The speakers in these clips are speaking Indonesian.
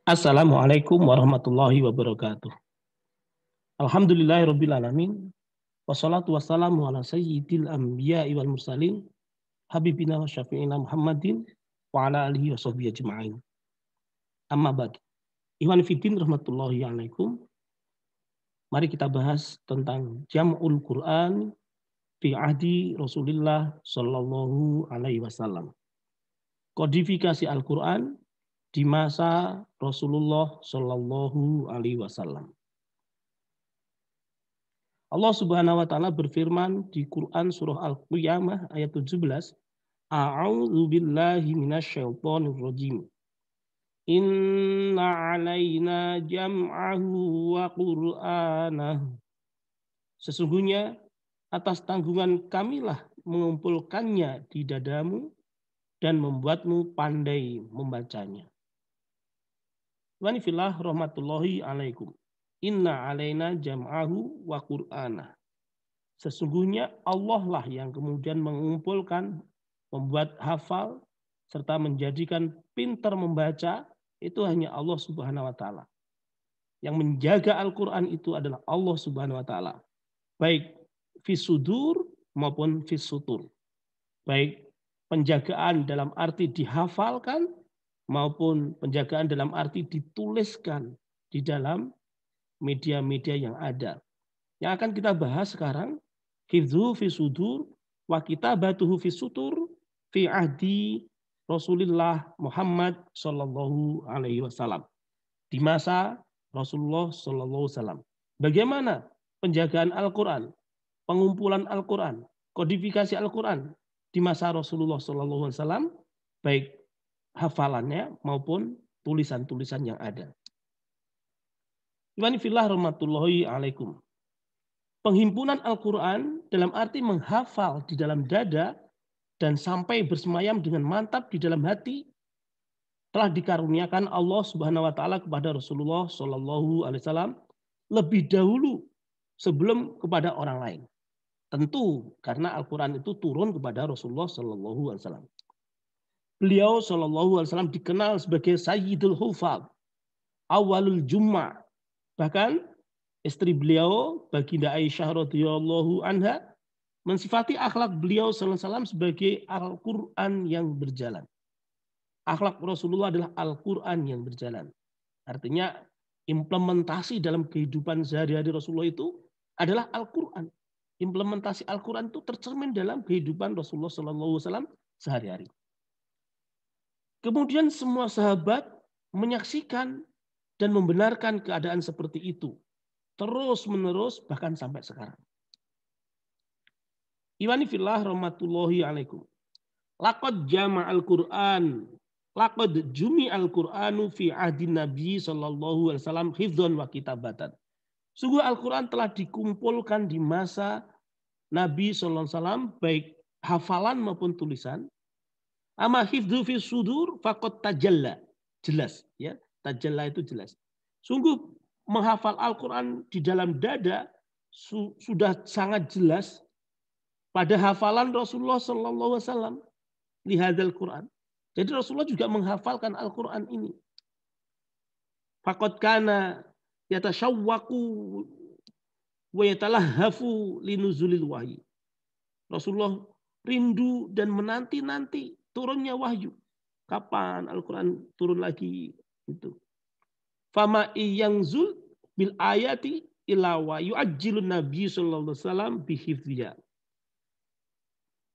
Assalamualaikum warahmatullahi wabarakatuh. Alhamdulillahirabbil alamin. Wassalatu wassalamu ala sayyidil anbiya'i wal mursalin habibina wa syafi'ina Muhammadin wa ala alihi wa sahbihi ajma'in. Amma ba'd. Ikhwan fillah rahmatullahi alaikum. Mari kita bahas tentang jam'ul Quran fi ahdi Rasulillah sallallahu alaihi wasallam. Kodifikasi Al-Quran di masa Rasulullah sallallahu alaihi wasallam. Allah Subhanahu wa taala berfirman di Quran surah Al-Qiyamah ayat 17, A'udzu billahi minasyaitonir rajim. Inna 'alaina jam'ahu wa qur'anah. Sesungguhnya atas tanggungan kamilah mengumpulkannya di dadamu dan membuatmu pandai membacanya. Wa fillah rahmatullahi alaikum. Inna alaina jam'ahu wa qur'ana. Sesungguhnya Allah lah yang kemudian mengumpulkan, membuat hafal, serta menjadikan pintar membaca, itu hanya Allah Subhanahu wa ta'ala. Yang menjaga Al-Quran itu adalah Allah Subhanahu wa ta'ala. Baik fisudur maupun fisutur. Baik penjagaan dalam arti dihafalkan, maupun penjagaan dalam arti dituliskan di dalam media-media yang ada. Yang akan kita bahas sekarang, hifdzu fi sudur wa kitabatuhu fi sutur fi ahdi Rasulullah Muhammad sallallahu alaihi wasallam. Di masa Rasulullah sallallahu alaihi wasallam. Bagaimana penjagaan Al-Qur'an, pengumpulan Al-Qur'an, kodifikasi Al-Qur'an di masa Rasulullah sallallahu alaihi wasallam, baik hafalannya maupun tulisan-tulisan yang ada. Ikhwani fillah rahmatullahi alaikum. Penghimpunan Al-Quran dalam arti menghafal di dalam dada dan sampai bersemayam dengan mantap di dalam hati telah dikaruniakan Allah Subhanahu wa taala kepada Rasulullah sallallahu alaihi wasallam lebih dahulu sebelum kepada orang lain. Tentu karena Al-Quran itu turun kepada Rasulullah sallallahu alaihi wasallam. Beliau sallallahu alaihi wasallam dikenal sebagai Sayyidul Hufaz, awalul Jum'ah. Bahkan istri beliau, Baginda Aisyah radhiyallahu anha, mensifati akhlak beliau sallallahu alaihi wasallam sebagai Al-Quran yang berjalan. Akhlak Rasulullah adalah Al-Quran yang berjalan. Artinya implementasi dalam kehidupan sehari-hari Rasulullah itu adalah Al-Quran. Implementasi Al-Quran itu tercermin dalam kehidupan Rasulullah sallallahu alaihi wasallam sehari-hari. Kemudian semua sahabat menyaksikan dan membenarkan keadaan seperti itu. Terus menerus bahkan sampai sekarang. Iwani fillah rahmatullahi alaikum. Laqad jama'al Qur'an. Laqad jumi'al Qur'anu fi ahdin Nabi sallallahu alaihi wasallam hifdzan wa kitabatan. Sungguh Al-Quran telah dikumpulkan di masa Nabi sallallahu alaihi wasallam baik hafalan maupun tulisan. Ama hifdzu fi sudur faqad tajalla. Jelas ya. Tajalla itu jelas. Sungguh menghafal Al-Quran di dalam dada sudah sangat jelas pada hafalan Rasulullah sallallahu alaihi wasallam lihadzal Quran. Jadi Rasulullah juga menghafalkan Al-Quran ini. Faqad kana yatashawwaqu wa yatalahhafu linuzulil wahyi. Rasulullah rindu dan menanti-nanti turunnya wahyu. Kapan Al-Quran turun lagi? Itu. Fama iyanzul bil ayati ila wa yu'ajjilun Nabi sallallahu alaihi wasallam bihifdhiha.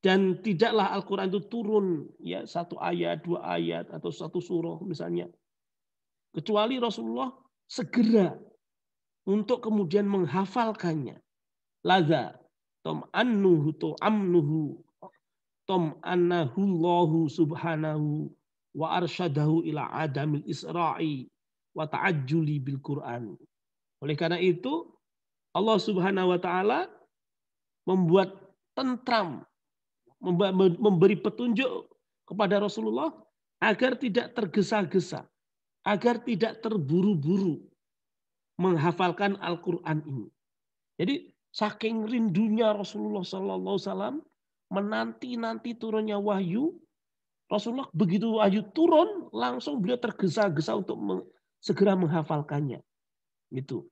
Dan tidaklah Al-Quran itu turun ya satu ayat, dua ayat atau satu surah misalnya. Kecuali Rasulullah segera untuk kemudian menghafalkannya. Laza tom annuhu to amnuhu tom annahu Allahu subhanahu wa arsyadahu ila adamil isra'i wa ta'ajjuli bil Quran. Oleh karena itu Allah Subhanahu wa taala membuat tentram, memberi petunjuk kepada Rasulullah agar tidak tergesa-gesa, agar tidak terburu-buru menghafalkan Al-Quran ini. Jadi saking rindunya Rasulullah sallallahu alaihi wasallam menanti-nanti turunnya wahyu, Rasulullah begitu wahyu turun langsung beliau tergesa-gesa untuk segera menghafalkannya. Gitu.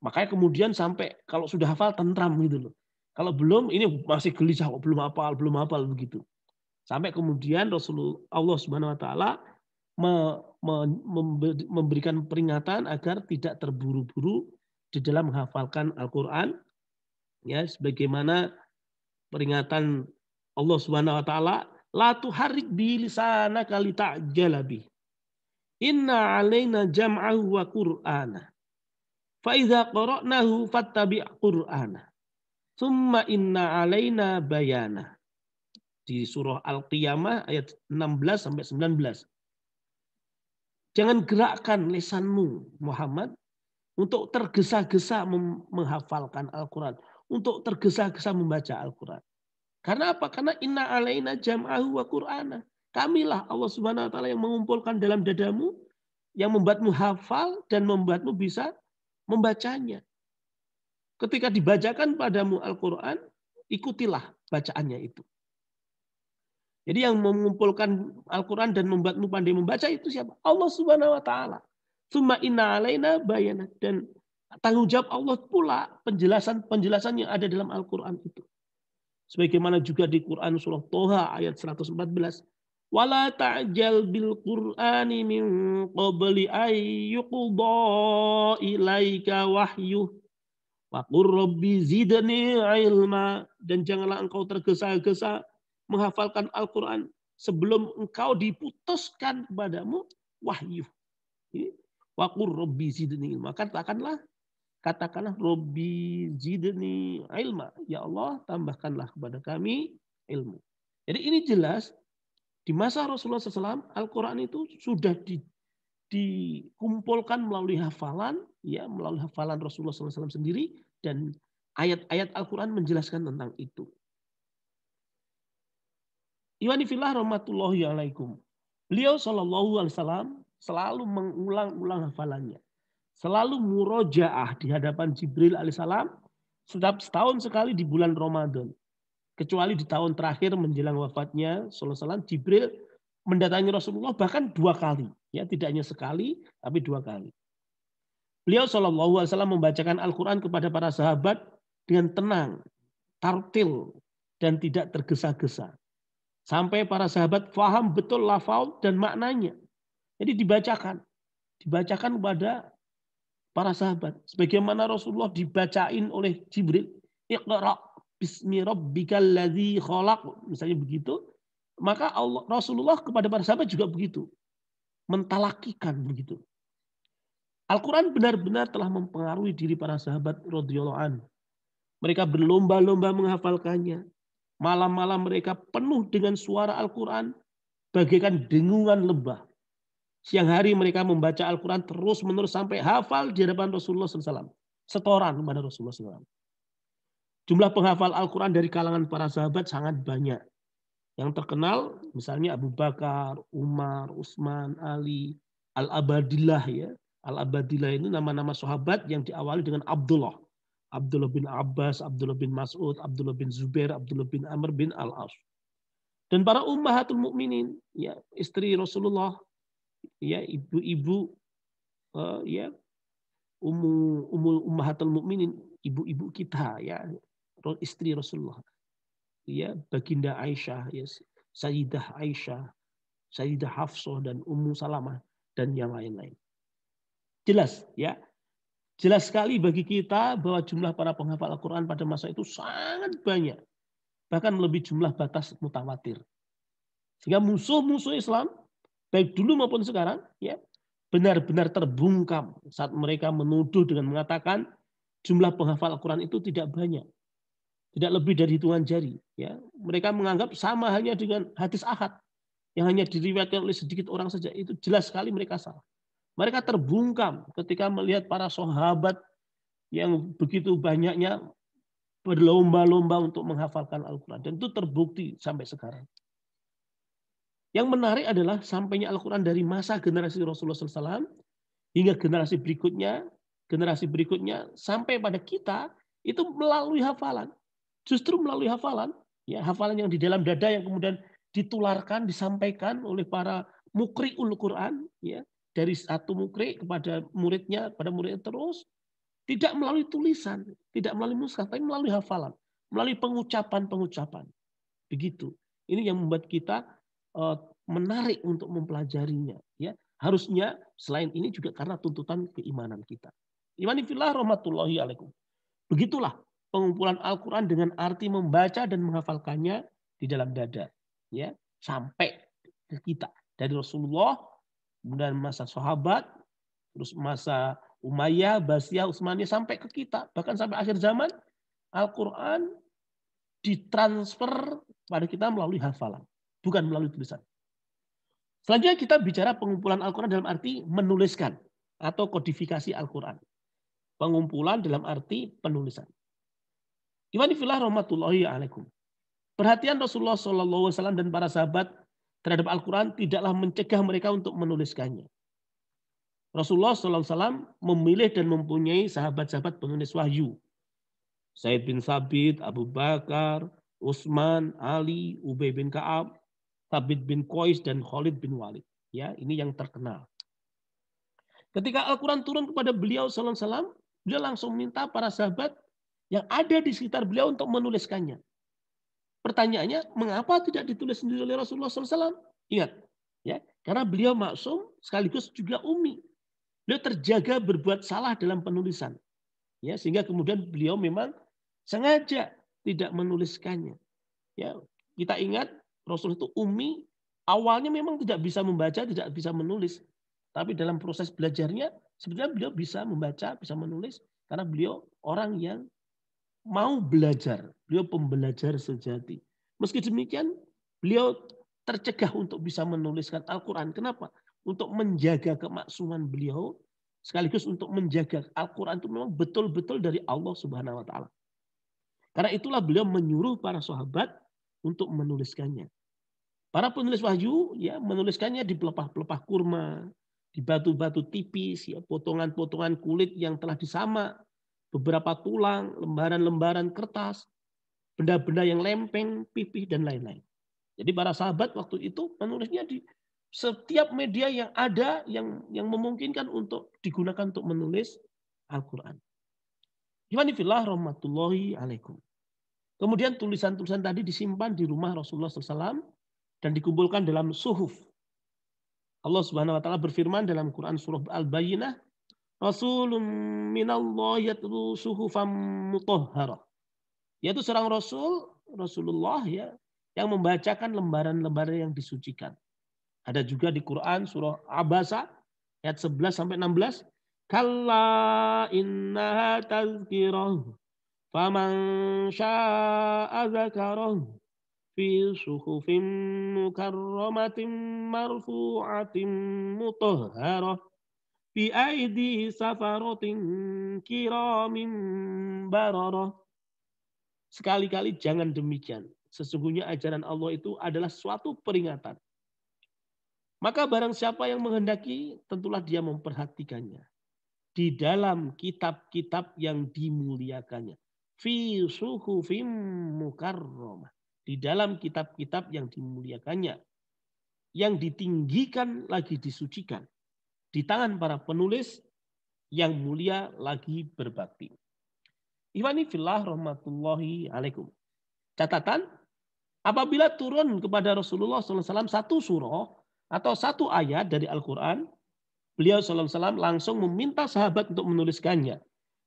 Makanya kemudian sampai kalau sudah hafal tentram gitu loh. Kalau belum ini masih gelisah, belum hafal begitu. Sampai kemudian Allah Subhanahu wa taala memberikan peringatan agar tidak terburu-buru di dalam menghafalkan Al-Qur'an, ya, sebagaimana peringatan Allah Subhanahu wa taala, la tuharrik bi lisanaka lita'jala bi. Inna 'alaina jam'ahu wa qur'ana. Fa idza qara'nahu fattabi' qur'ana. Tsumma inna 'alaina bayana. Di surah Al-Qiyamah ayat 16 sampai 19. Jangan gerakkan lisanmu Muhammad untuk tergesa-gesa menghafalkan Al-Quran. Untuk tergesa-gesa membaca Al-Quran. Karena apa? Karena inna alaina jam'ahu wa qur'ana. Kamilah Allah Subhanahu wa taala yang mengumpulkan dalam dadamu, yang membuatmu hafal dan membuatmu bisa membacanya. Ketika dibacakan padamu Al-Quran, ikutilah bacaannya itu. Jadi yang mengumpulkan Al-Quran dan membuatmu pandai membaca itu siapa? Allah Subhanahu wa taala. Tsumma inna alaina bayana, dan tanggung jawab Allah pula penjelasan yang ada dalam Al-Quran itu. Sebagaimana juga di Quran surah Toha ayat 114. Wala ta'jal bil Qur'ani min qabli ay yuqda ilaika wahyuh. Wa qur rabbi zidni ilma, dan janganlah engkau tergesa-gesa menghafalkan Al-Quran sebelum engkau diputuskan kepadamu wahyu. Wa qur rabbi zidni ilma. Katakanlah Rabbi zidni ilma. Ya Allah, tambahkanlah kepada kami ilmu. Jadi ini jelas di masa Rasulullah SAW Al-Quran itu sudah dikumpulkan melalui hafalan, ya, melalui hafalan Rasulullah SAW sendiri, dan ayat-ayat Al-Quran menjelaskan tentang itu. Iwani fillah rahmatullahi alaikum. Beliau sallallahu alaihi wasallam selalu mengulang-ulang hafalannya. Selalu murojaah di hadapan Jibril alaihissalam setiap setahun sekali di bulan Ramadan. Kecuali di tahun terakhir menjelang wafatnya sallallahu alaihi wasallam, Jibril mendatangi Rasulullah bahkan 2 kali. Ya, tidak hanya sekali, tapi 2 kali. Beliau sallallahu alaihi wasallam membacakan Al-Quran kepada para sahabat dengan tenang, tartil, dan tidak tergesa-gesa. Sampai para sahabat faham betul lafal dan maknanya. Jadi dibacakan kepada para sahabat. Sebagaimana Rasulullah dibacain oleh Jibril, Iqra' bismi rabbikal ladzi khalaq, misalnya begitu. Maka Rasulullah kepada para sahabat juga begitu. Mentalakikan begitu. Al-Quran benar-benar telah mempengaruhi diri para sahabat radhiyallahu anhu. Mereka berlomba-lomba menghafalkannya. Malam-malam mereka penuh dengan suara Al-Quran bagaikan dengungan lebah. Siang hari mereka membaca Al-Quran terus-menerus sampai hafal di hadapan Rasulullah SAW. Setoran kepada Rasulullah SAW. Jumlah penghafal Al-Quran dari kalangan para sahabat sangat banyak. Yang terkenal misalnya Abu Bakar, Umar, Utsman, Ali, Al-Abadillah, ya. Al-Abadillah ini nama-nama sahabat yang diawali dengan Abdullah. Abdullah bin Abbas, Abdullah bin Mas'ud, Abdullah bin Zubair, Abdullah bin Amr bin Al-As. Dan para ummahatul mukminin, ya, istri Rasulullah, ya, ibu-ibu, ya, ummahatul mukminin, ibu-ibu kita, ya, istri Rasulullah, ya, Baginda Aisyah, ya, Sayyidah Aisyah, Sayyidah Hafsah, dan Ummu Salamah, dan yang lain-lain. Jelas, ya. Jelas sekali bagi kita bahwa jumlah para penghafal Al-Quran pada masa itu sangat banyak. Bahkan lebih jumlah batas mutawatir. Sehingga musuh-musuh Islam, baik dulu maupun sekarang, ya, benar-benar terbungkam saat mereka menuduh dengan mengatakan jumlah penghafal Al-Quran itu tidak banyak. Tidak lebih dari hitungan jari. Ya. Mereka menganggap sama hanya dengan hadis ahad yang hanya diriwayatkan oleh sedikit orang saja. Itu jelas sekali mereka salah. Mereka terbungkam ketika melihat para sahabat yang begitu banyaknya berlomba-lomba untuk menghafalkan Al-Quran. Dan itu terbukti sampai sekarang. Yang menarik adalah sampainya Al-Quran dari masa generasi Rasulullah SAW hingga generasi berikutnya sampai pada kita itu melalui hafalan. Justru melalui hafalan, ya, hafalan yang di dalam dada yang kemudian ditularkan, disampaikan oleh para mukri'ul Quran, ya, dari satu mukri kepada muridnya terus, tidak melalui tulisan, tidak melalui mushaf, tapi melalui hafalan, melalui pengucapan-pengucapan. Begitu. Ini yang membuat kita menarik untuk mempelajarinya. Ya, harusnya selain ini juga karena tuntutan keimanan kita. Imani fillah rahmatullahi alaikum. Begitulah pengumpulan Al-Quran dengan arti membaca dan menghafalkannya di dalam dada. Ya, sampai ke kita. Dari Rasulullah, kemudian masa sahabat, terus masa Umayyah, Basiyah, Utsmaniyah sampai ke kita. Bahkan sampai akhir zaman, Al-Quran ditransfer pada kita melalui hafalan, bukan melalui tulisan. Selanjutnya kita bicara pengumpulan Al-Quran dalam arti menuliskan atau kodifikasi Al-Quran. Pengumpulan dalam arti penulisan. Imani fillah rahmatullahi alaikum. Perhatian Rasulullah SAW dan para sahabat terhadap Al-Quran tidaklah mencegah mereka untuk menuliskannya. Rasulullah SAW memilih dan mempunyai sahabat-sahabat penulis wahyu. Zaid bin Sabit, Abu Bakar, Utsman, Ali, Ubay bin Ka'ab, Thabit bin Qais, dan Khalid bin Walid. Ya, ini yang terkenal. Ketika Al-Quran turun kepada beliau SAW, beliau langsung minta para sahabat yang ada di sekitar beliau untuk menuliskannya. Pertanyaannya, mengapa tidak ditulis sendiri oleh Rasulullah SAW? Ingat, ya, karena beliau maksum sekaligus juga ummi. Beliau terjaga berbuat salah dalam penulisan. Ya, sehingga kemudian beliau memang sengaja tidak menuliskannya. Ya, kita ingat Rasul itu ummi, awalnya memang tidak bisa membaca, tidak bisa menulis. Tapi dalam proses belajarnya sebenarnya beliau bisa membaca, bisa menulis karena beliau orang yang mau belajar. Beliau pembelajar sejati. Meski demikian, beliau tercegah untuk bisa menuliskan Al-Quran. Kenapa? Untuk menjaga kemaksuman beliau, sekaligus untuk menjaga Al-Quran itu memang betul-betul dari Allah Subhanahu wa Ta'ala. Karena itulah beliau menyuruh para sahabat untuk menuliskannya. Para penulis wahyu ya menuliskannya di pelepah-pelepah kurma, di batu-batu tipis, ya, potongan-potongan kulit yang telah disamak, beberapa tulang, lembaran-lembaran kertas, benda-benda yang lempeng, pipih, dan lain-lain. Jadi para sahabat waktu itu menulisnya di setiap media yang ada yang memungkinkan untuk digunakan untuk menulis Al-Quran. Imanifillah rahmatullahi alaikum. Kemudian tulisan-tulisan tadi disimpan di rumah Rasulullah SAW dan dikumpulkan dalam suhuf. Allah Subhanahu wa taala berfirman dalam Quran surah Al-Bayyinah, Rasulun minallah yatlu suhufam mutahharah. Yaitu seorang Rasulullah ya yang membacakan lembaran-lembaran yang disucikan. Ada juga di Quran surah Abasa ayat 11 sampai 16, kalla innaha tazkirah faman syaa'a dzakarah fi suhufin mukarramatin marfu'atin mutahharah bi aidi safaratin kiramin bararah. Sekali-kali jangan demikian. Sesungguhnya ajaran Allah itu adalah suatu peringatan. Maka barang siapa yang menghendaki, tentulah dia memperhatikannya. Di dalam kitab-kitab yang dimuliakannya. Fi suhufim mukarramah. Di dalam kitab-kitab yang dimuliakannya. Yang ditinggikan lagi disucikan. Di tangan para penulis yang mulia lagi berbakti. Ikhwani fillah rahmatullahi alaikum. Catatan, apabila turun kepada Rasulullah SAW satu surah atau satu ayat dari Al-Quran, beliau SAW langsung meminta sahabat untuk menuliskannya.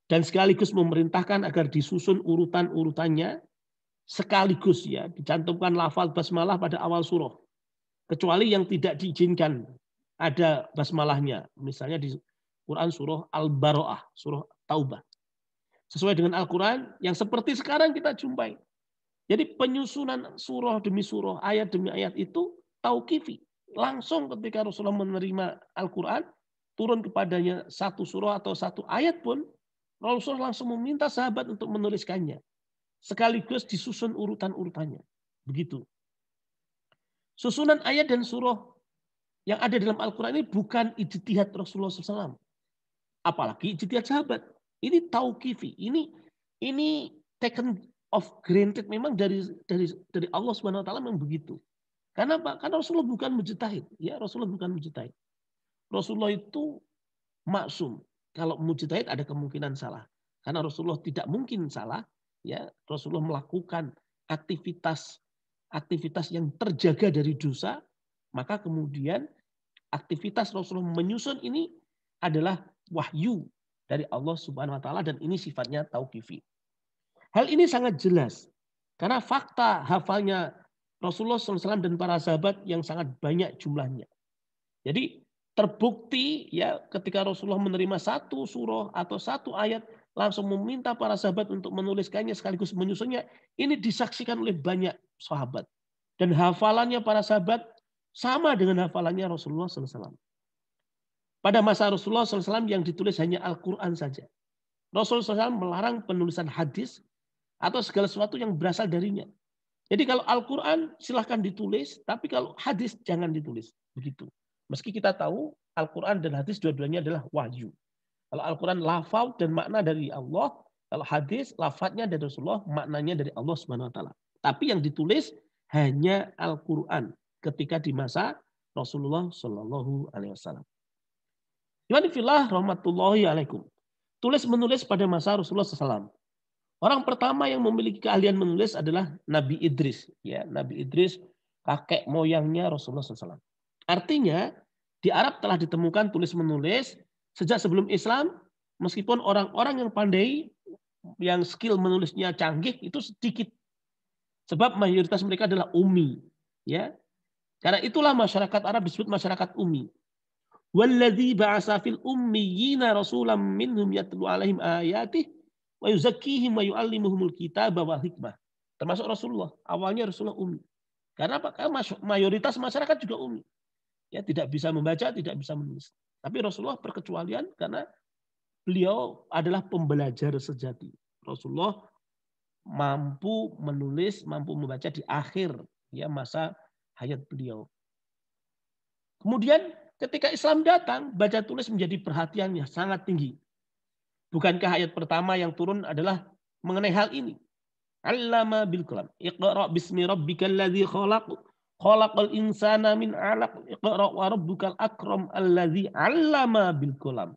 Dan sekaligus memerintahkan agar disusun urutan-urutannya, sekaligus ya dicantumkan lafaz basmalah pada awal surah. Kecuali yang tidak diizinkan ada basmalahnya. Misalnya di Quran surah Al-Baro'ah, surah Taubah. Sesuai dengan Al-Quran yang seperti sekarang kita jumpai. Jadi penyusunan surah demi surah, ayat demi ayat itu tauqifi. Langsung ketika Rasulullah menerima Al-Quran, turun kepadanya satu surah atau satu ayat pun, Rasulullah langsung meminta sahabat untuk menuliskannya. Sekaligus disusun urutan-urutannya. Begitu. Susunan ayat dan surah yang ada dalam Al-Quran ini bukan ijtihad Rasulullah SAW. Apalagi ijtihad sahabat. Ini tauqifi. Ini taken of granted memang dari Allah Subhanahu wa taala memang begitu. Karena apa? Karena Rasulullah bukan mujtahid, ya Rasulullah bukan mujtahid. Rasulullah itu maksum. Kalau mujtahid ada kemungkinan salah. Karena Rasulullah tidak mungkin salah. Ya, Rasulullah melakukan aktivitas yang terjaga dari dosa, maka kemudian aktivitas Rasulullah menyusun ini adalah wahyu dari Allah Subhanahu wa taala dan ini sifatnya tauqifi. Hal ini sangat jelas karena fakta hafalnya Rasulullah SAW dan para sahabat yang sangat banyak jumlahnya. Jadi terbukti ya ketika Rasulullah menerima satu surah atau satu ayat langsung meminta para sahabat untuk menuliskannya sekaligus menyusunnya. Ini disaksikan oleh banyak sahabat. Dan hafalannya para sahabat sama dengan hafalannya Rasulullah SAW. Pada masa Rasulullah SAW yang ditulis hanya Al-Quran saja. Rasulullah SAW melarang penulisan hadis atau segala sesuatu yang berasal darinya. Jadi kalau Al-Quran silahkan ditulis, tapi kalau hadis jangan ditulis. Begitu. Meski kita tahu Al-Quran dan hadis dua-duanya adalah wahyu. Kalau Al-Quran lafaz dan makna dari Allah, kalau hadis lafaznya dari Rasulullah, maknanya dari Allah Subhanahu wa taala. Tapi yang ditulis hanya Al-Quran ketika di masa Rasulullah Shallallahu alaihi wasallam. Imanillah rahmatullahi alaikum. Tulis menulis pada masa Rasulullah SAW. Orang pertama yang memiliki keahlian menulis adalah Nabi Idris. Ya, Nabi Idris kakek moyangnya Rasulullah SAW. Artinya di Arab telah ditemukan tulis menulis sejak sebelum Islam, meskipun orang-orang yang pandai, yang skill menulisnya canggih itu sedikit. Sebab mayoritas mereka adalah ummi. Ya. Karena itulah masyarakat Arab disebut masyarakat ummi. Walladzi ba'asa fil ummiyina rasulam minhum yatlu alaihim ayatih wa yuzakkihim wa yu'allimuhumul kitaba wal hikmah. Termasuk Rasulullah. Awalnya Rasulullah ummi. Karena apa? Karena mayoritas masyarakat juga ummi. Ya, tidak bisa membaca, tidak bisa menulis. Tapi Rasulullah berkecualian karena beliau adalah pembelajar sejati. Rasulullah mampu menulis, mampu membaca di akhir ya masa hayat beliau. Kemudian ketika Islam datang, baca tulis menjadi perhatiannya sangat tinggi. Bukankah ayat pertama yang turun adalah mengenai hal ini? Allama bil qalam. Iqra bismi rabbikal ladzi khalaq. Khalaqal insana min 'alaq. Iqra wa rabbukal akram alladzi 'allama bil qalam.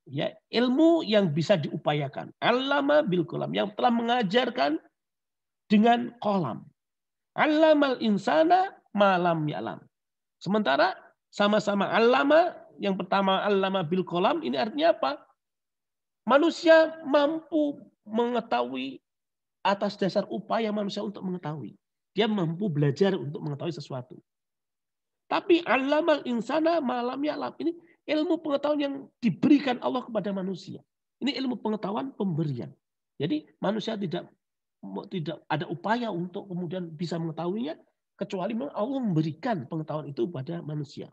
Ya, ilmu yang bisa diupayakan. 'Allama bil qalam, yang telah mengajarkan dengan qalam. 'Allamal insana ma lam ya'lam. Sementara sama-sama 'allama, yang pertama 'allama bil qalam, ini artinya apa? Manusia mampu mengetahui atas dasar upaya manusia untuk mengetahui. Dia mampu belajar untuk mengetahui sesuatu. Tapi allamal insana malam ya'lam. Ini ilmu pengetahuan yang diberikan Allah kepada manusia. Ini ilmu pengetahuan pemberian. Jadi manusia tidak ada upaya untuk kemudian bisa mengetahuinya kecuali Allah memberikan pengetahuan itu kepada manusia.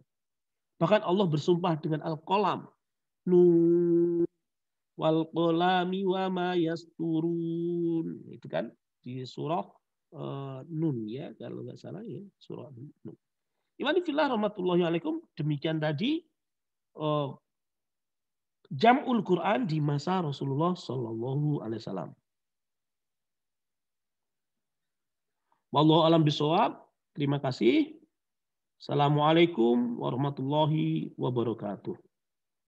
Bahkan Allah bersumpah dengan al-qalam. Nun wal qalami wa ma yasturun. Itu kan di surah Nun ya, kalau nggak salah ya, surah Nun. Imanillah rahmatullahi alaikum. Demikian tadi jam'ul Quran di masa Rasulullah Sallallahu alaihi wasallam. Wallahu alam bisawab. Terima kasih. Assalamualaikum warahmatullahi wabarakatuh.